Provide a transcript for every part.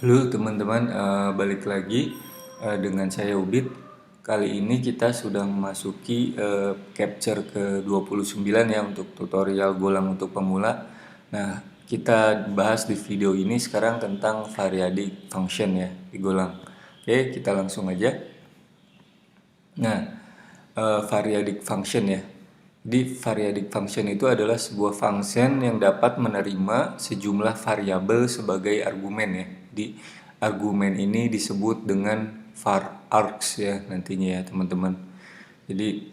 Halo teman-teman, balik lagi dengan saya Ubid. Kali ini kita sudah memasuki capture ke 29 ya untuk tutorial Golang untuk pemula. Nah, kita bahas di video ini sekarang tentang variadic function ya di Golang. Oke, kita langsung aja. Nah, variadic function ya. Di variadic function itu adalah sebuah function yang dapat menerima sejumlah variabel sebagai argumen ya. Di argumen ini disebut dengan var args ya nantinya ya teman-teman. Jadi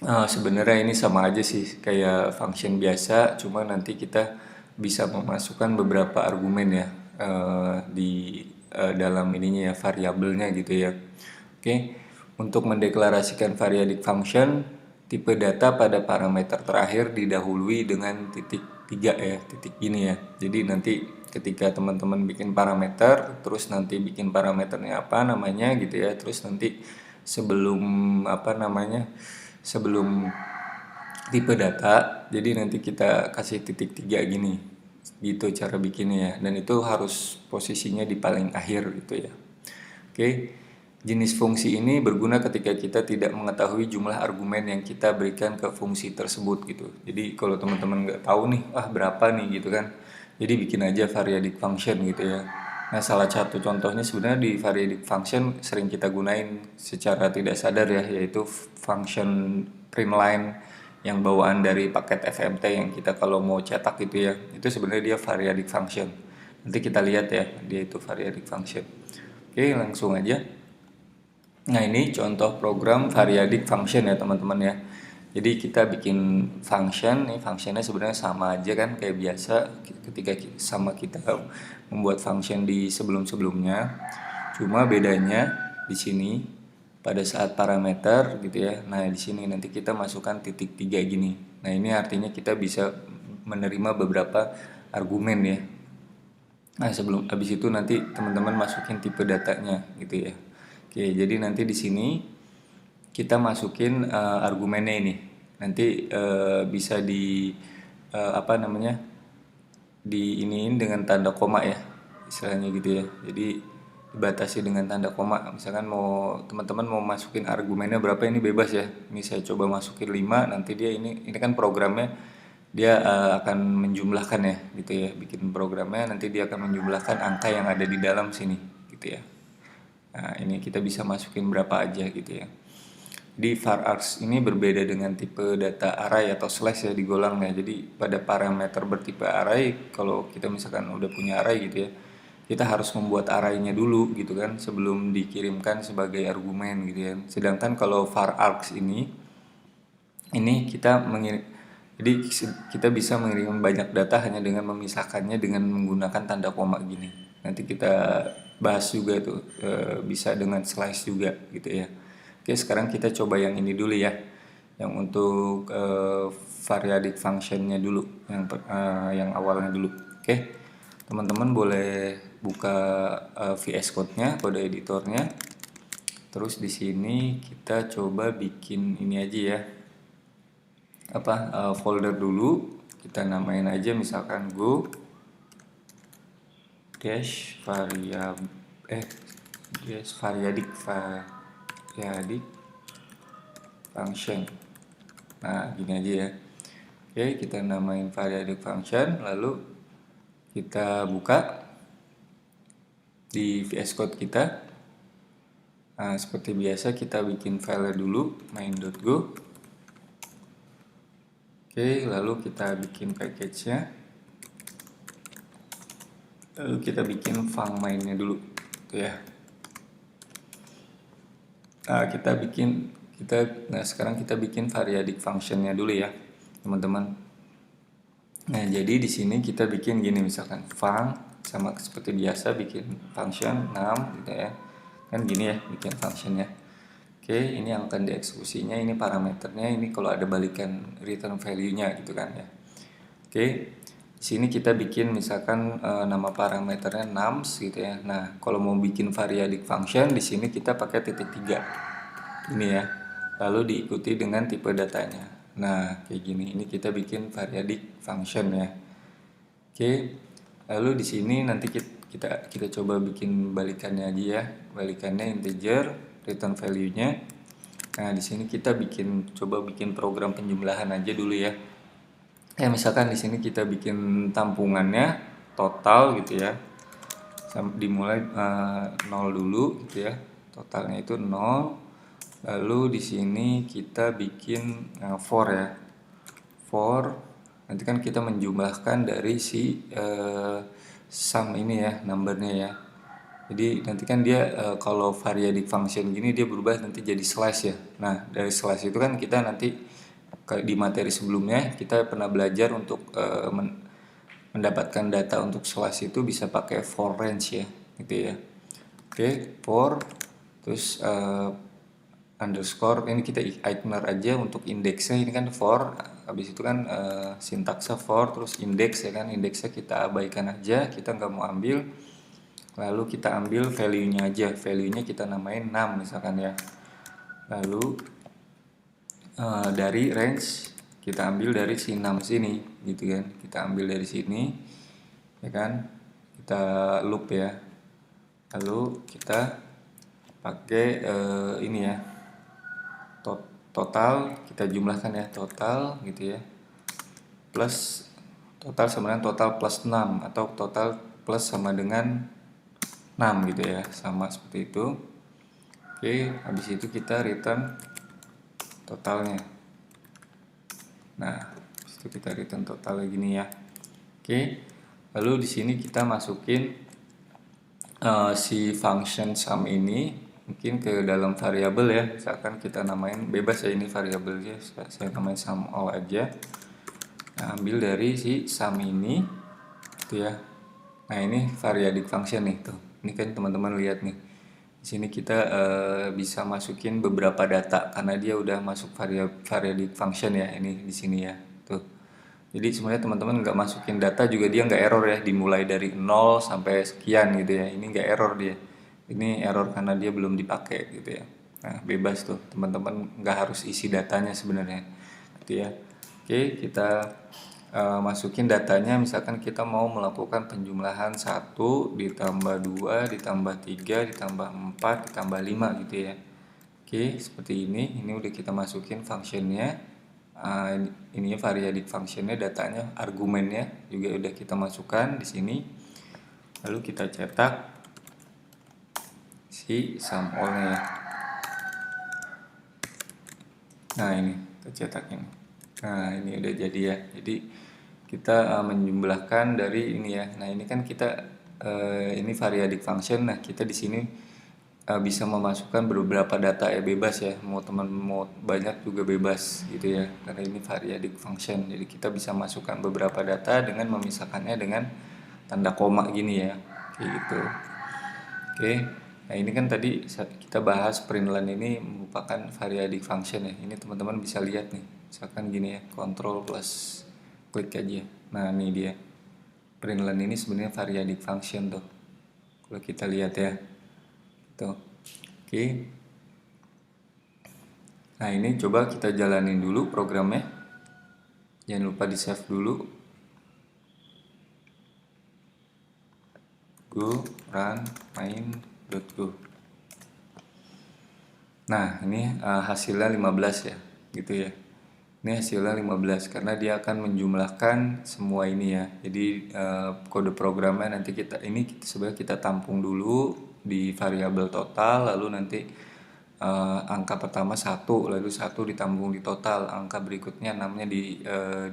sebenarnya ini sama aja sih kayak function biasa, cuma nanti kita bisa memasukkan beberapa argumen ya di dalam ininya ya variabelnya gitu ya. Oke, untuk mendeklarasikan variadic function, tipe data pada parameter terakhir didahului dengan titik 3 ya, titik ini ya. Jadi nanti ketika teman-teman bikin parameter, terus nanti bikin parameternya apa namanya gitu ya, terus nanti sebelum apa namanya, sebelum tipe data, jadi nanti kita kasih titik 3 gini, gitu cara bikinnya ya, dan itu harus posisinya di paling akhir gitu ya. Oke, jenis fungsi ini berguna ketika kita tidak mengetahui jumlah argumen yang kita berikan ke fungsi tersebut gitu. Jadi kalau teman-teman nggak tahu nih, berapa nih gitu kan, jadi bikin aja variadic function gitu ya. Nah, salah satu contohnya sebenarnya di variadic function sering kita gunain secara tidak sadar ya, yaitu function printline yang bawaan dari paket FMT yang kita kalau mau cetak gitu ya. Itu sebenarnya dia variadic function. Nanti kita lihat ya, dia itu variadic function. Oke, langsung aja. Nah, ini contoh program variadic function ya teman-teman ya. Jadi kita bikin function, nih functionnya sebenarnya sama aja kan kayak biasa ketika sama kita membuat function di sebelum-sebelumnya. Cuma bedanya di sini pada saat parameter gitu ya. Nah, di sini nanti kita masukkan titik 3 gini. Nah, ini artinya kita bisa menerima beberapa argumen ya. Nah, sebelum habis itu nanti teman-teman masukin tipe datanya gitu ya. Oke, jadi nanti di sini kita masukin argumennya ini. Nanti bisa di apa namanya? Di iniin dengan tanda koma ya. Istilahnya gitu ya. Jadi dibatasi dengan tanda koma. Misalkan mau teman-teman mau masukin argumennya berapa, ini bebas ya. Ini saya coba masukin 5, nanti dia ini kan programnya dia akan menjumlahkan ya gitu ya, bikin programnya nanti dia akan menjumlahkan angka yang ada di dalam sini gitu ya. Nah, ini kita bisa masukin berapa aja gitu ya. Di var args ini berbeda dengan tipe data array atau slash ya di Golang ya. Jadi pada parameter bertipe array, kalau kita misalkan udah punya array gitu ya, kita harus membuat arraynya dulu gitu kan sebelum dikirimkan sebagai argumen gitu ya. Sedangkan kalau var args ini kita jadi kita bisa mengirim banyak data hanya dengan memisahkannya dengan menggunakan tanda koma gini. Nanti kita bahas juga tuh bisa dengan slash juga gitu ya. Oke, sekarang kita coba yang ini dulu ya. Yang untuk variadic functionnya dulu, yang awalnya dulu. Oke, teman-teman boleh buka VS Code-nya, kode editornya. Terus di sini kita coba bikin ini aja ya, folder dulu, kita namain aja misalkan go dash variadic function. Nah, gini aja ya. Oke, kita namain variadic function, lalu kita buka di VS Code kita. Nah, seperti biasa kita bikin file dulu, main.go. Oke, lalu kita bikin package-nya. Lalu kita bikin fun mainnya dulu, tuh ya. Nah, sekarang kita bikin variadic function-nya dulu ya, teman-teman. Nah, jadi di sini kita bikin gini misalkan fun sama seperti biasa bikin function 6 gitu ya. Kan gini ya bikin functionnya. Oke, ini yang akan dieksekusinya, ini parameternya, ini kalau ada balikan return value-nya gitu kan ya. Oke, di sini kita bikin misalkan nama parameternya nums gitu ya. Nah, kalau mau bikin variadic function di sini kita pakai titik 3. Ini ya. Lalu diikuti dengan tipe datanya. Nah, kayak gini. Ini kita bikin variadic function ya. Oke. Lalu di sini nanti kita coba bikin balikannya aja ya. Balikannya integer, return value-nya. Nah, di sini kita coba bikin program penjumlahan aja dulu ya. Ya, misalkan di sini kita bikin tampungannya total gitu ya. Dimulai 0 dulu gitu ya. Totalnya itu 0. Lalu di sini kita bikin for ya. For nanti kan kita menjumlahkan dari si sum ini ya, numbernya ya. Jadi nanti kan dia kalau variadic function gini dia berubah nanti jadi slash ya. Nah, dari slash itu kan kita nanti di materi sebelumnya kita pernah belajar untuk mendapatkan data untuk slash itu bisa pakai for range ya, gitu ya. Oke, for terus underscore ini kita ignore aja untuk indeksnya, ini kan for, habis itu kan sintaksnya for terus indeks ya kan, indeksnya kita abaikan aja, kita nggak mau ambil. Lalu kita ambil value-nya aja, value-nya kita namain 6 misalkan ya. Lalu dari range kita ambil dari si 6 sini gitu kan, kita ambil dari sini ya kan, kita loop ya. Lalu kita pakai ini ya, total kita jumlahkan ya, total gitu ya, plus total sama dengan total plus 6 atau total plus sama dengan 6 gitu ya, sama seperti itu. Oke, habis itu kita return totalnya. Nah, habis itu kita return totalnya gini ya. Oke, lalu di sini kita masukin si function sum ini mungkin ke dalam variabel ya, misalkan kita namain bebas ya, ini variabelnya saya namain sum all aja. Nah, ambil dari si sum ini gitu ya. Nah, ini variadic function nih tuh. Ini kan teman-teman lihat nih. Di sini kita bisa masukin beberapa data karena dia udah masuk variadic function ya, ini di sini ya. Tuh. Jadi sebenarnya teman-teman nggak masukin data juga dia nggak error ya, dimulai dari 0 sampai sekian gitu ya. Ini nggak error dia. Ini error karena dia belum dipakai gitu ya. Nah, bebas tuh. Teman-teman nggak harus isi datanya sebenarnya. Gitu ya. Oke, kita masukin datanya, misalkan kita mau melakukan penjumlahan 1 ditambah 2 ditambah 3 ditambah 4 ditambah 5 gitu ya. Oke, seperti ini udah kita masukin functionnya, ini variadic functionnya, datanya, argumennya juga udah kita masukkan di sini. Lalu kita cetak si sum all-nya ya. Nah, ini kita cetak ini. Nah, ini udah jadi ya. Jadi kita menjumlahkan dari ini ya. Nah, ini kan kita ini variadic function. Nah, kita di sini bisa memasukkan beberapa data ya, bebas ya. Mau banyak juga bebas gitu ya. Karena ini variadic function. Jadi kita bisa masukkan beberapa data dengan memisahkannya dengan tanda koma gini ya. Kayak gitu. Oke. Nah, ini kan tadi kita bahas println ini merupakan variadic function ya. Ini teman-teman bisa lihat nih. Misalkan gini ya, control plus klik aja. Nah, ini dia. Println ini sebenarnya variadic function tuh. Kalau kita lihat ya. Tuh. Oke. Nah, ini coba kita jalanin dulu programnya. Jangan lupa di-save dulu. Go, run, main.go. Nah, ini hasilnya 15 ya, gitu ya. Ini hasilnya 15 karena dia akan menjumlahkan semua ini ya. Jadi kode programnya nanti sebenarnya kita tampung dulu di variabel total, lalu nanti angka pertama 1, lalu 1 ditampung di total, angka berikutnya 6-nya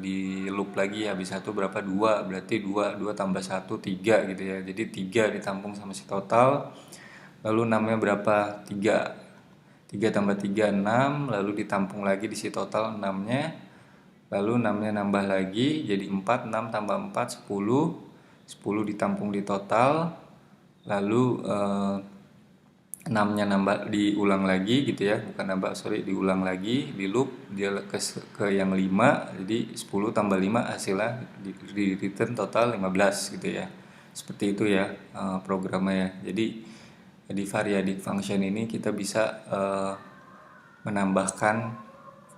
di loop lagi, habis 1 berapa, 2, berarti 2 tambah 1 3 gitu ya. Jadi 3 ditampung sama si total, lalu 6-nya berapa, 3 tambah 3 6, lalu ditampung lagi di si total 6-nya, lalu 6-nya nambah lagi jadi 4, 6 tambah 4 10, 10 ditampung di total, lalu 6-nya nambah, diulang lagi gitu ya, bukan nambah, diulang lagi di loop, dia ke yang 5, jadi 10 tambah 5 hasilnya di return total 15 gitu ya. Seperti itu ya programnya ya. Jadi variadic function ini kita bisa menambahkan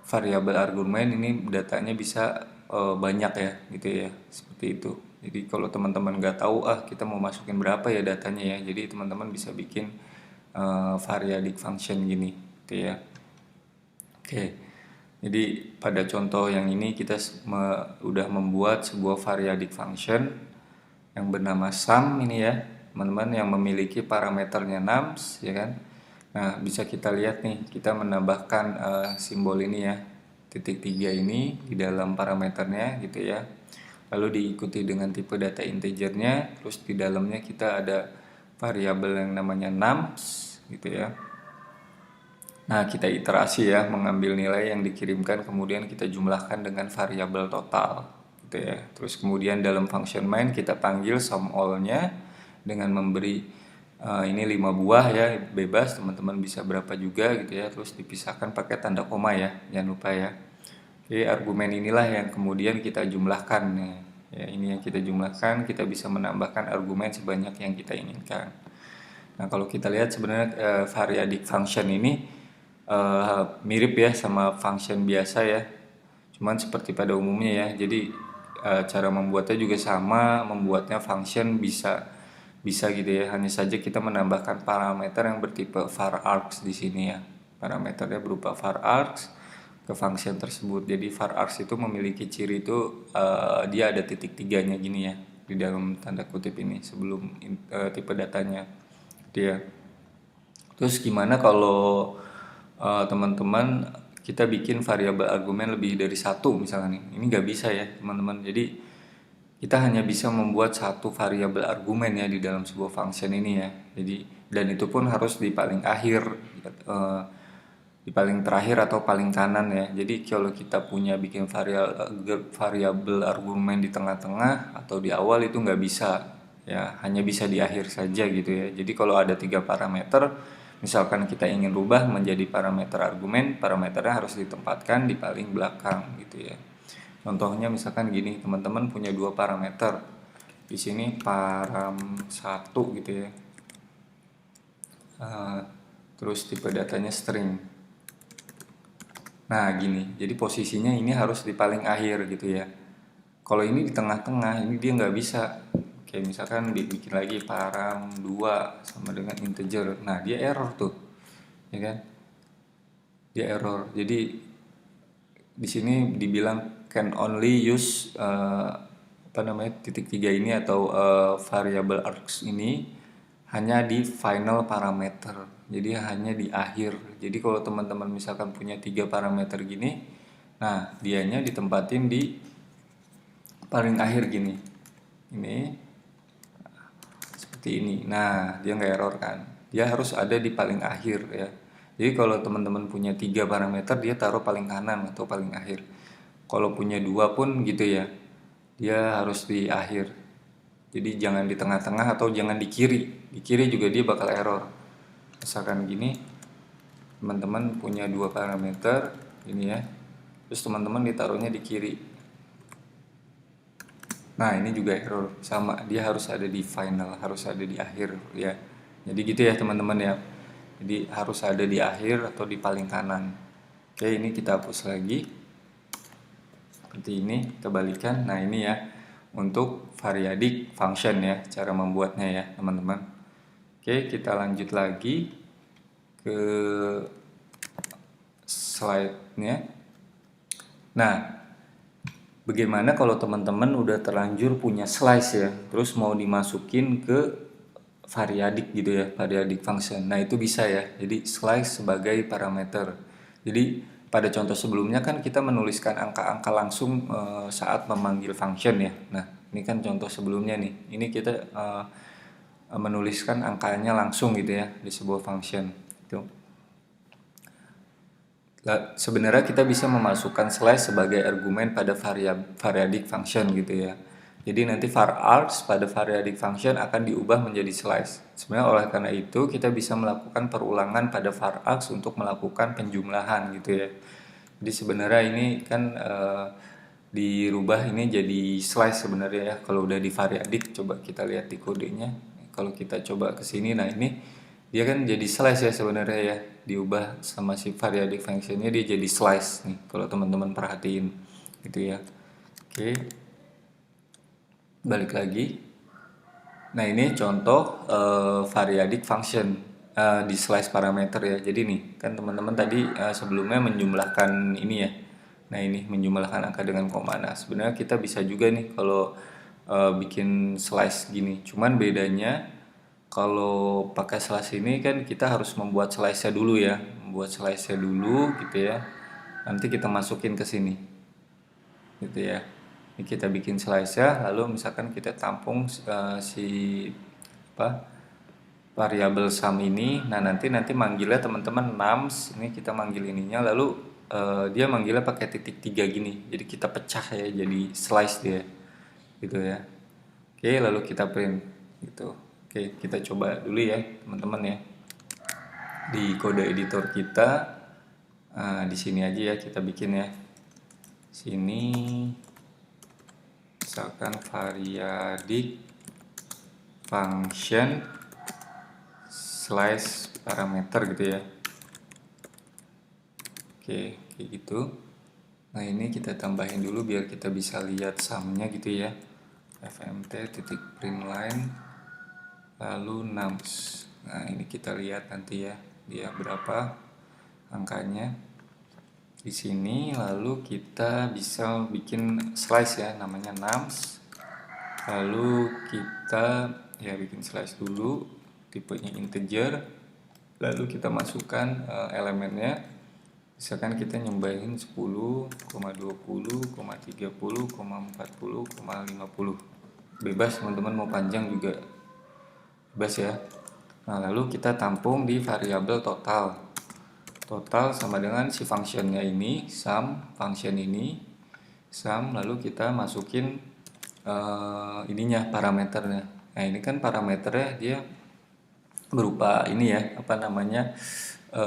variabel argumen, ini datanya bisa banyak ya gitu ya, seperti itu. Jadi kalau teman-teman nggak tahu kita mau masukin berapa ya datanya ya, jadi teman-teman bisa bikin variadic function gini gitu ya. Oke, jadi pada contoh yang ini kita udah membuat sebuah variadic function yang bernama sum ini ya teman-teman, yang memiliki parameternya nums ya kan. Nah bisa kita lihat nih, kita menambahkan simbol ini ya, titik 3 ini di dalam parameternya gitu ya, lalu diikuti dengan tipe data integernya, terus di dalamnya kita ada variabel yang namanya nums gitu ya. Nah, kita iterasi ya, mengambil nilai yang dikirimkan, kemudian kita jumlahkan dengan variabel total, gitu ya. Terus kemudian dalam function main kita panggil sum all-nya dengan memberi ini 5 buah ya, bebas, teman-teman bisa berapa juga gitu ya. Terus dipisahkan pakai tanda koma ya, jangan lupa ya. Oke, argumen inilah yang kemudian kita jumlahkan nih. Ya, ini yang kita jumlahkan, kita bisa menambahkan argumen sebanyak yang kita inginkan. Nah, kalau kita lihat sebenarnya variadic function ini mirip ya sama function biasa ya, cuman seperti pada umumnya ya. Jadi cara membuatnya juga sama, membuatnya function bisa bisa gitu ya, hanya saja kita menambahkan parameter yang bertipe var args di sini ya. Parameternya berupa var args ke function tersebut. Jadi var args itu memiliki ciri itu dia ada titik tiganya gini ya di dalam tanda kutip ini sebelum tipe datanya dia. Terus gimana kalau teman-teman kita bikin variabel argumen lebih dari satu misalnya nih? Ini nggak bisa ya teman-teman. Jadi kita hanya bisa membuat satu variabel argumen ya di dalam sebuah function ini ya. Jadi dan itu pun harus di paling akhir, eh, di paling terakhir atau paling kanan ya. Jadi kalau kita punya bikin variabel argumen di tengah-tengah atau di awal itu nggak bisa ya, hanya bisa di akhir saja gitu ya. Jadi kalau ada 3 parameter, misalkan kita ingin rubah menjadi parameter argumen, parameternya harus ditempatkan di paling belakang gitu ya. Contohnya misalkan gini, teman-teman punya 2 parameter. Di sini param 1 gitu ya. Terus tipe datanya string. Nah gini, jadi posisinya ini harus di paling akhir gitu ya. Kalau ini di tengah-tengah, ini dia nggak bisa. Kayak misalkan dibikin lagi param 2 sama dengan integer. Nah dia error tuh, ya kan? Dia error. Jadi di sini dibilang can only use titik 3 ini atau variable args ini hanya di final parameter. Jadi hanya di akhir. Jadi kalau teman-teman misalkan punya 3 parameter gini, nah dianya ditempatin di paling akhir gini. Ini seperti ini. Nah, dia nggak error kan? Dia harus ada di paling akhir ya. Jadi kalau teman-teman punya 3 parameter, dia taruh paling kanan atau paling akhir. Kalau punya 2 pun gitu ya, dia harus di akhir. Jadi jangan di tengah-tengah atau jangan di kiri. Di kiri juga dia bakal error. Misalkan gini, teman-teman punya 2 parameter ini ya, terus teman-teman ditaruhnya di kiri. Nah ini juga error, sama, dia harus ada di final, harus ada di akhir ya. Jadi gitu ya teman-teman ya. Jadi harus ada di akhir atau di paling kanan. Oke, ini kita hapus lagi. Seperti ini, kita balikan. Nah ini ya untuk variadic function ya, cara membuatnya ya teman-teman. Oke, kita lanjut lagi ke slide-nya. Nah, bagaimana kalau teman-teman udah terlanjur punya slice ya, terus mau dimasukin ke variadic gitu ya, variadic function. Nah itu bisa ya, jadi slice sebagai parameter. Jadi pada contoh sebelumnya kan kita menuliskan angka-angka langsung saat memanggil function ya. Nah ini kan contoh sebelumnya nih, ini kita menuliskan angkanya langsung gitu ya di sebuah function itu. Sebenarnya kita bisa memasukkan slice sebagai argumen pada variadic function gitu ya. Jadi nanti var args pada variadic function akan diubah menjadi slice. Sebenarnya oleh karena itu kita bisa melakukan perulangan pada var args untuk melakukan penjumlahan gitu ya. Jadi sebenarnya ini kan dirubah ini jadi slice sebenarnya ya. Kalau udah di variadic, coba kita lihat di kodenya. Kalau kita coba ke sini, nah ini dia kan jadi slice ya sebenarnya ya, diubah sama si variadic functionnya dia jadi slice nih kalau teman-teman perhatiin gitu ya. Oke. balik lagi. Nah, ini contoh variadic function di slice parameter ya. Jadi nih, kan teman-teman tadi sebelumnya menjumlahkan ini ya. Nah, ini menjumlahkan angka dengan koma. Nah, sebenarnya kita bisa juga nih kalau bikin slice gini. Cuman bedanya kalau pakai slice ini kan kita harus membuat slice-nya dulu ya. Membuat slice-nya dulu gitu ya. Nanti kita masukin ke sini. Gitu ya. Ini kita bikin slice ya, lalu misalkan kita tampung si apa variabel sum ini. Nah, nanti manggilnya teman-teman nums, ini kita manggil ininya, lalu dia manggilnya pakai titik 3 gini. Jadi kita pecah ya, jadi slice dia. Gitu ya. Oke, lalu kita print gitu. Oke, kita coba dulu ya, teman-teman ya. Di kode editor kita di sini aja ya kita bikin ya. Sini misalkan variadic function slice parameter gitu ya. Oke, kayak gitu. Nah, ini kita tambahin dulu biar kita bisa lihat sumnya gitu ya. fmt titik print line lalu nums. Nah, ini kita lihat nanti ya dia berapa angkanya di sini. Lalu kita bisa bikin slice ya, namanya nums. Lalu kita ya bikin slice dulu, tipenya integer. Lalu kita masukkan elemennya. Misalkan kita nyembahin 10,20, 30, 40, 50. Bebas teman-teman mau panjang juga bebas ya. Nah, lalu kita tampung di variabel total. Total sama dengan si functionnya ini, sum, function ini, sum, lalu kita masukin ininya, parameternya. Nah, ini kan parameternya dia berupa ini ya, apa namanya,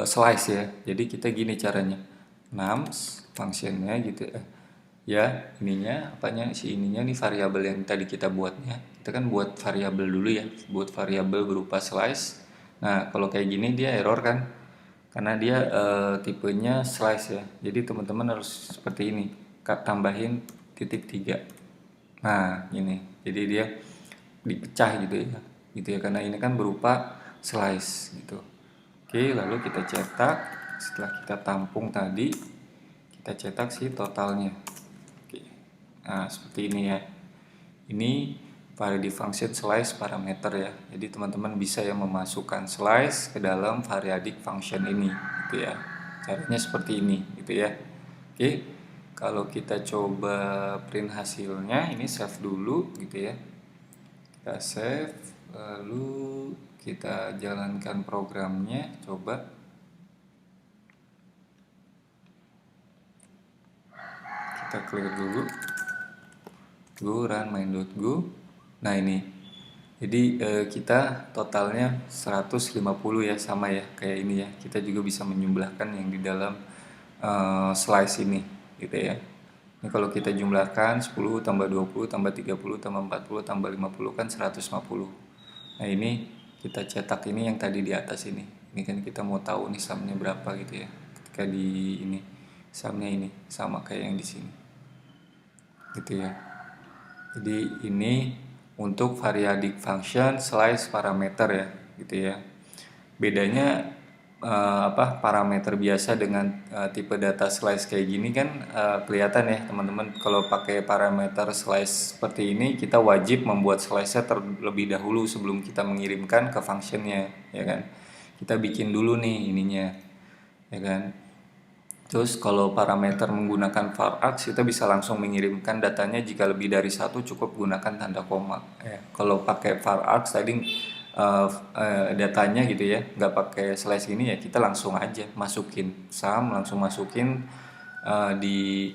slice ya. Jadi kita gini caranya, nums, functionnya gitu ya, ininya, apanya, si ininya nih variabel yang tadi kita buatnya. Kita kan buat variabel dulu ya, buat variabel berupa slice. Nah, kalau kayak gini dia error kan, karena dia tipenya slice ya. Jadi teman-teman harus seperti ini, tambahin titik 3. Nah, ini. Jadi dia dipecah gitu ya, karena ini kan berupa slice gitu. Oke, lalu kita cetak. Setelah kita tampung tadi, kita cetak si totalnya. Oke. Nah, seperti ini ya. Ini variadic function slice parameter ya. Jadi teman-teman bisa ya memasukkan slice ke dalam variadic function ini gitu ya. Caranya seperti ini gitu ya. Oke. Kalau kita coba print hasilnya, ini save dulu gitu ya. Kita save, lalu kita jalankan programnya, coba. Kita clear dulu. Go run main.go. Nah, ini. Jadi kita totalnya 150 ya, sama ya kayak ini ya. Kita juga bisa menjumlahkan yang di dalam slice ini gitu ya. Ini kalau kita jumlahkan 10 tambah 20 tambah 30 tambah 40 tambah 50 kan 150. Nah, ini kita cetak ini yang tadi di atas ini. Ini kan kita mau tahu nih sumnya berapa gitu ya. Ketika di ini sumnya ini sama kayak yang di sini. Gitu ya. Jadi ini untuk variadic function slice parameter ya gitu ya. Bedanya parameter biasa dengan tipe data slice kayak gini kan kelihatan ya teman-teman. Kalau pakai parameter slice seperti ini kita wajib membuat slice-nya terlebih dahulu sebelum kita mengirimkan ke functionnya ya kan. Kita bikin dulu nih ininya ya kan. Terus kalau parameter menggunakan var args kita bisa langsung mengirimkan datanya, jika lebih dari satu cukup gunakan tanda koma ya. Kalau pakai var args tadi datanya gitu ya, nggak pakai slash ini ya, kita langsung aja masukin sum, langsung masukin di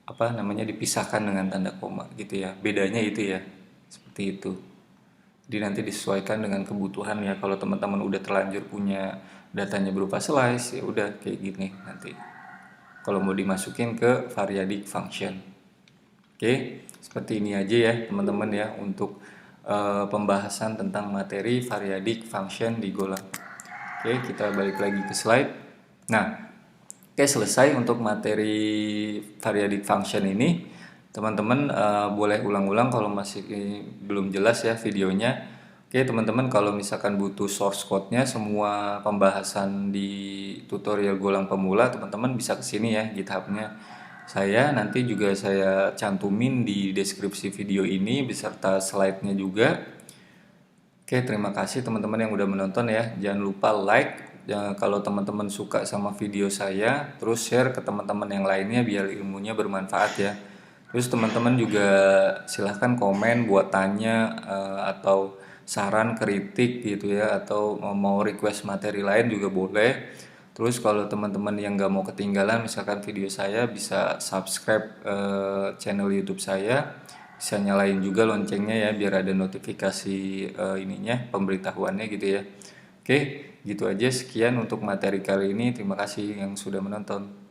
apa namanya, dipisahkan dengan tanda koma gitu ya. Bedanya itu ya, seperti itu. Jadi nanti disesuaikan dengan kebutuhan ya. Kalau teman-teman udah terlanjur punya datanya berupa slice ya udah kayak gini nanti. Kalau mau dimasukin ke variadic function. Oke, seperti ini aja ya teman-teman ya untuk pembahasan tentang materi variadic function di Golang. Oke, kita balik lagi ke slide. Nah, oke, selesai untuk materi variadic function ini. Teman-teman boleh ulang-ulang kalau masih belum jelas ya videonya. Oke, teman-teman kalau misalkan butuh source code-nya semua pembahasan di tutorial Golang Pemula, teman-teman bisa ke sini ya GitHub-nya. Saya nanti juga saya cantumin di deskripsi video ini beserta slide-nya juga. Oke, terima kasih teman-teman yang udah menonton ya. Jangan lupa like ya, kalau teman-teman suka sama video saya, terus share ke teman-teman yang lainnya biar ilmunya bermanfaat ya. Terus teman-teman juga silahkan komen buat tanya atau saran kritik gitu ya, atau mau request materi lain juga boleh. Terus kalau teman-teman yang gak mau ketinggalan misalkan video saya, bisa subscribe channel YouTube saya, bisa nyalain juga loncengnya ya biar ada notifikasi ininya, pemberitahuannya gitu ya. Oke, gitu aja, sekian untuk materi kali ini. Terima kasih yang sudah menonton.